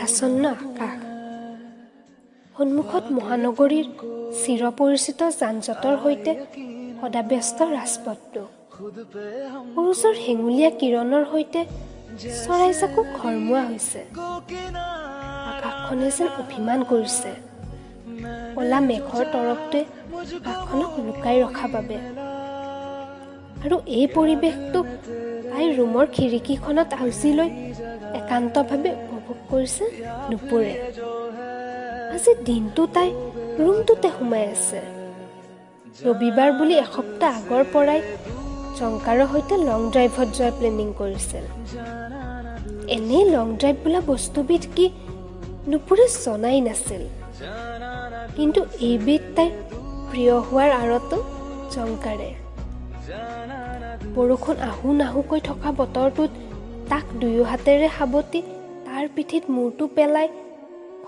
মেঘাচ্ছন্ন আকাশ, সন্মুখত মহানগৰীৰ চিৰপৰিচিত যান-জঁটৰ সৈতে সদাব্যস্ত ৰাজপথটো। সূৰুজৰ হেঙুলীয়া কিৰণৰ সৈতে চৰাইজাকো ঘৰমুৱা হৈছে। আকাশখনে যেন অভিমান কৰিছে কলা মেঘৰ তৰপটোৱে আকাশখনক লুকাই ৰখা বাবে। আৰু এই পৰিৱেশটো তাইৰ ৰুমৰ খিৰিকীখনত আউজি লৈ একান্তভাৱে উপভোগ কৰিছে নুপুৰে। আজি দিনটো তাই ৰুমটোতে সোমাই আছে। ৰবিবাৰ বুলি এসপ্তাহ আগৰ পৰাই জংকাৰৰ সৈতে লং ড্ৰাইভত যোৱাৰ প্লেনিং কৰিছিল। এনেই লং ড্ৰাইভ বোলা বস্তুবিধ কি নুপুৰে জনাই নাছিল, কিন্তু এইবিধ তাইৰ প্ৰিয় হোৱাৰ আঁৰতো জংকাৰে। বৰষুণ আহো নাহোকৈ থকা বতৰটোত তাক দুয়ো হাতেৰে সাৱটি তাৰ পিঠিত মূৰটো পেলাই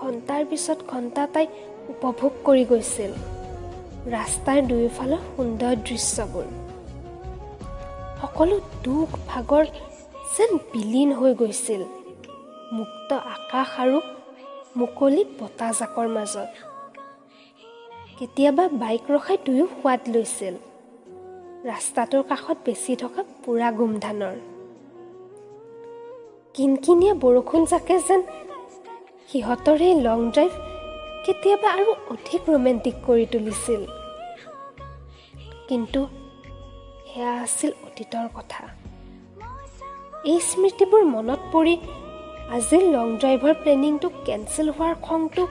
ঘণ্টাৰ পিছত ঘণ্টা তাই উপভোগ কৰি গৈছিল ৰাস্তাৰ দুয়োফালৰ সুন্দৰ দৃশ্যবোৰ। সকলো দুখ ভাগৰ যেন বিলীন হৈ গৈছিল মুক্ত আকাশ আৰু মুকলি বতাহজাকৰ মাজত। কেতিয়াবা বাইক ৰখাই দুয়ো সোৱাদ লৈছিল ৰাস্তাটোৰ কাষত বেচি থকা পোৰা গোমধানৰ। কিনকিনীয়া বৰষুণ জাকে যেন সিহঁতৰ এই লং ড্ৰাইভ কেতিয়াবা আৰু অধিক ৰোমেণ্টিক কৰি তুলিছিল। কিন্তু সেয়া আছিল অতীতৰ কথা। এই স্মৃতিবোৰ মনত পৰি আজিৰ লং ড্ৰাইভৰ প্লেনিংটো কেঞ্চেল হোৱাৰ খংটো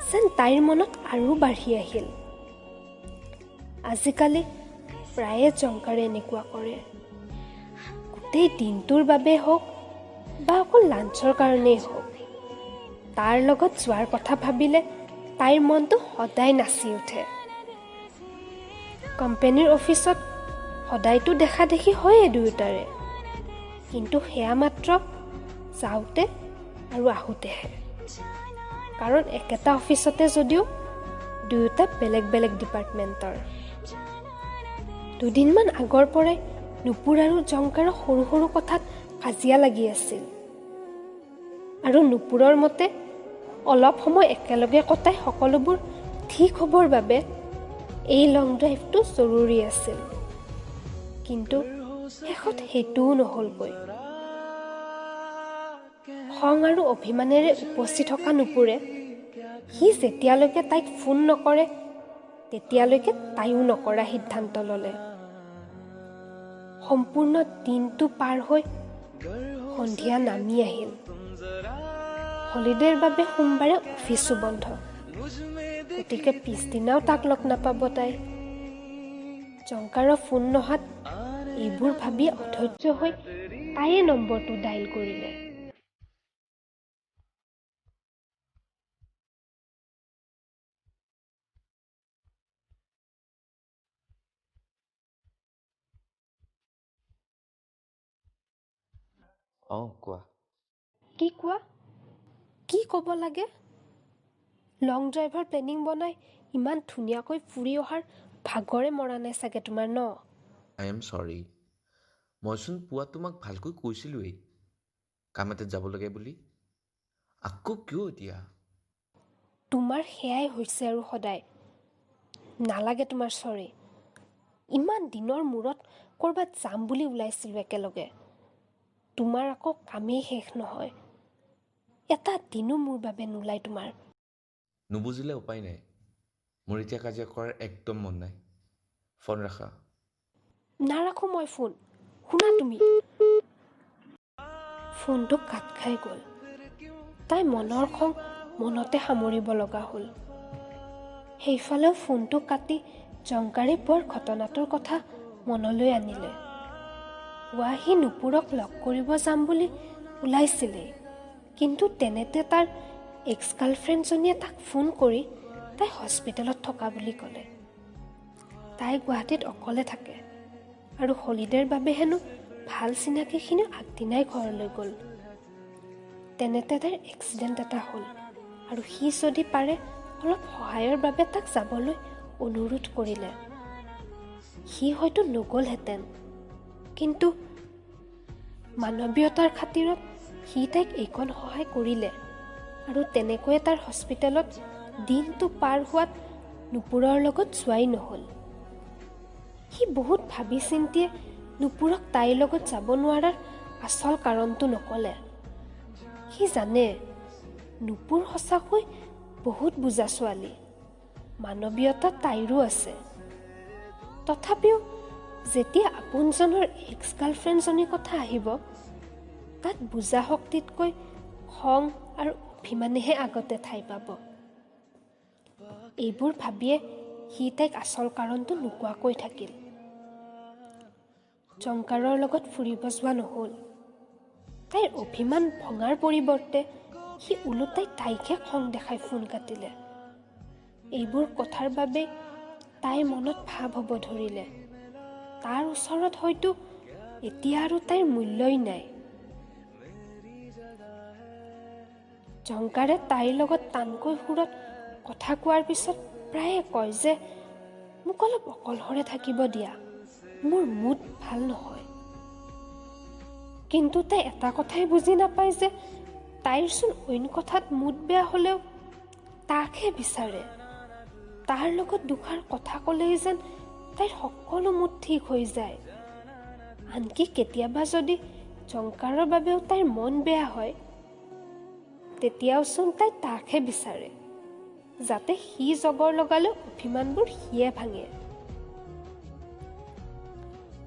যেন তাইৰ মনত আৰু বাঢ়ি আহিল। আজিকালি প্ৰায়ে জংকাৰে এনেকুৱা কৰে। গোটেই দিনটোৰ বাবে হওক বা অকল লাঞ্চৰ কাৰণেই হওক, তাৰ লগত যোৱাৰ কথা ভাবিলে তাইৰ মনটো সদায় নাচি উঠে। কোম্পানীৰ অফিচত সদায়তো দেখা দেখি হয়ে দুয়োটাৰে, কিন্তু সেয়া মাত্ৰ যাওঁতে আৰু আহোঁতেহে। কাৰণ একেটা অফিচতে যদিও দুয়োটা বেলেগ বেলেগ ডিপাৰ্টমেণ্টৰ। দুদিনমান আগৰ পৰাই নুপুৰ আৰু জংকাৰৰ সৰু সৰু কথাত কাজিয়া লাগি আছিল। আৰু নুপুৰৰ মতে অলপ সময় একেলগে কটাই সকলোবোৰ ঠিক হ'বৰ বাবে এই লং ড্ৰাইভটো জৰুৰী আছিল। কিন্তু শেষত সেইটোও নহ'লগৈ। খং আৰু অভিমানেৰে উপচি থকা নুপুৰে সি যেতিয়ালৈকে তাইক ফোন নকৰে তেতিয়ালৈকে তাইও নকৰা সিদ্ধান্ত ল'লে। সম্পূৰ্ণ দিনটো পাৰ হৈ সন্ধিয়া নামি আহিল। হলিডেৰ বাবে সোমবাৰে অফিচো বন্ধ, গতিকে পিছদিনাও তাক লগ নাপাব তাই। জংকাৰৰ ফোন নহাত এইবোৰ ভাবি অধৈৰ্য হৈ তাইয়ে নম্বৰটো ডাইল কৰিলে। কোৱা। কি কোৱা? কি ক'ব লাগে? লং ড্ৰাইভৰ প্লেনিং বনাই ইমান ধুনীয়াকৈ ফুৰি অহাৰ ভাগৰে মৰা নাই চাগে তোমাৰ ন? আই এম চৰি। মইচোন পুৱা তোমাক ভালকৈ কৈছিলোৱেই কাম এটাত যাব লাগে বুলি। আকৌ কিয় এতিয়া? তোমাৰ সেয়াই হৈছে আৰু সদায়। নালাগে তোমাৰ চৰি। ইমান দিনৰ মূৰত ক'ৰবাত যাম বুলি ওলাইছিলোঁ একেলগে। তোমাৰ আকৌ কামেই শেষ নহয়। এটা দিনো মোৰ বাবে নোলাই তোমাৰ। নুবুজিলে উপায় নাই। মোৰ এতিয়া কাজিয়া কৰাৰ একদম মন নাই। ফোন ৰাখা। নাৰাখো মই ফোন। শুনা তুমি। ফোনটো কাট খাই গ'ল। তাই মনৰ খং মনতে সামৰিব লগা হ'ল। সেইফালেও ফোনটো কাটি জংকাৰে পোৱাৰ ঘটনাটোৰ কথা মনলৈ আনিলে। পুৱা সি নুপুৰক লগ কৰিব যাম বুলি ওলাইছিলেই, কিন্তু তেনেতে তাৰ এক্স গাৰ্লফ্ৰেণ্ডজনীয়ে তাক ফোন কৰি তাই হস্পিটেলত থকা বুলি ক'লে। তাই গুৱাহাটীত অকলে থাকে আৰু হলিডেৰ বাবে হেনো ভাল চিনাকিখিনিও আগদিনাই ঘৰলৈ গ'ল। তেনেতে তাইৰ এক্সিডেণ্ট এটা হ'ল আৰু সি যদি পাৰে অলপ সহায়ৰ বাবে তাক যাবলৈ অনুৰোধ কৰিলে। সি হয়তো নগ'লহেঁতেন, কিন্তু মানৱীয়তাৰ খাতিৰত সি তাইক এইকণ সহায় কৰিলে। আৰু তেনেকৈয়ে তাৰ হস্পিটেলত দিনটো পাৰ হোৱাত নুপুৰৰ লগত যোৱাই নহ'ল। সি বহুত ভাবি চিন্তিয়ে নুপুৰক তাইৰ লগত যাব নোৱাৰাৰ আচল কাৰণটো নক'লে। সি জানে নুপুৰ সঁচাকৈ বহুত বুজা ছোৱালী, মানৱীয়তা তাইৰো আছে। তথাপিও যেতিয়া আপোনজনৰ এক্স গাৰ্লফ্ৰেণ্ডজনীৰ কথা আহিব, তাত বুজা শক্তিতকৈ খং আৰু অভিমানেহে আগতে ঠাই পাব। এইবোৰ ভাবিয়ে সি তাইক আচল কাৰণটো নোকোৱাকৈ থাকিল। জংকাৰৰ লগত ফুৰিব যোৱা নহ'ল। তাইৰ অভিমান ভঙাৰ পৰিৱৰ্তে সি ওলোটাই তাইকহে খং দেখাই ফোন কাটিলে। এইবোৰ কথাৰ বাবে তাইৰ মনত ভাৱ হ'ব ধৰিলে, তাৰ ওচৰত হয়তো এতিয়া আৰু তাইৰ মূল্যই নাই। জংকাৰে তাইৰ লগত টানকৈ সুৰত কথা কোৱাৰ পিছত প্ৰায়ে কয় যে মোক অলপ অকলশৰে থাকিব দিয়া, মোৰ মুড ভাল নহয়। কিন্তু তাই এটা কথাই বুজি নাপায় যে তাইৰচোন অইন কথাত মুড বেয়া হ'লেও তাকহে বিচাৰে। তাৰ লগত দুষাৰ কথা ক'লেই যেন তাইৰ সকলো মুড ঠিক হৈ যায়। আনকি কেতিয়াবা যদি জংকাৰৰ বাবেও তাইৰ মন বেয়া হয়, তেতিয়াওচোন তাই তাকহে বিচাৰে, যাতে সি জগৰ লগালেও অভিমানবোৰ সিয়ে ভাঙে।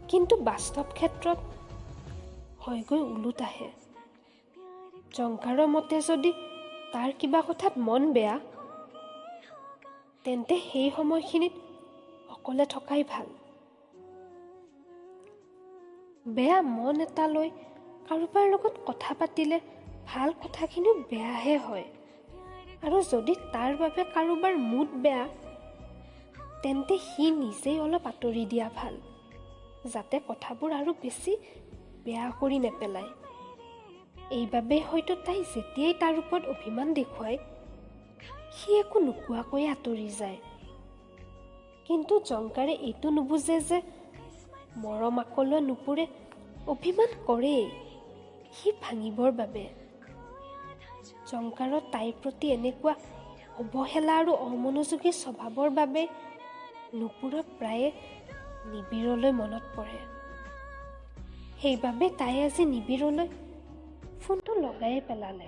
কিন্তু বাস্তৱ ক্ষেত্ৰত হয়গৈ ওলোটাহে। জংকাৰৰ মতে যদি তাৰ কিবা কথাত মন বেয়া, তেন্তে সেই সময়খিনিত অকলে থকাই ভাল। বেয়া মন এটা লৈ কাৰোবাৰ লগত কথা পাতিলে ভাল কথাখিনিও বেয়াহে হয়। আৰু যদি তাৰ বাবে কাৰোবাৰ মুড বেয়া, তেন্তে সি নিজেই অলপ আঁতৰি দিয়া ভাল, যাতে কথাবোৰ আৰু বেছি বেয়া কৰি নেপেলায়। এইবাবেই হয়তো তাই যেতিয়াই তাৰ ওপৰত অভিমান দেখুৱায়, সি একো নোকোৱাকৈয়ে আঁতৰি যায়। কিন্তু জংকাৰে এইটো নুবুজে যে মৰম আকলোৱা নুপুৰে অভিমান কৰেই, সি ভাঙিবৰ বাবে। জংকাৰৰ তাইৰ প্ৰতি এনেকুৱা অৱহেলা আৰু অমনোযোগী স্বভাৱৰ বাবে নুপুৰৰ প্ৰায়ে নিবিৰলৈ মনত পৰে। সেইবাবে তাই আজি নিবিৰলৈ ফোনটো লগাই পেলালে।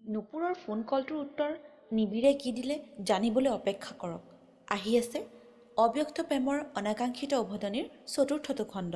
নুপুৰৰ ফোন কলটোৰ উত্তৰ নিবিৰে কি দিলে জানিবলৈ অপেক্ষা কৰক। আহি আছে অব্যক্ত প্ৰেমৰ অনাকাংক্ষিত উভতনিৰ ৪ৰ্থটো খণ্ড।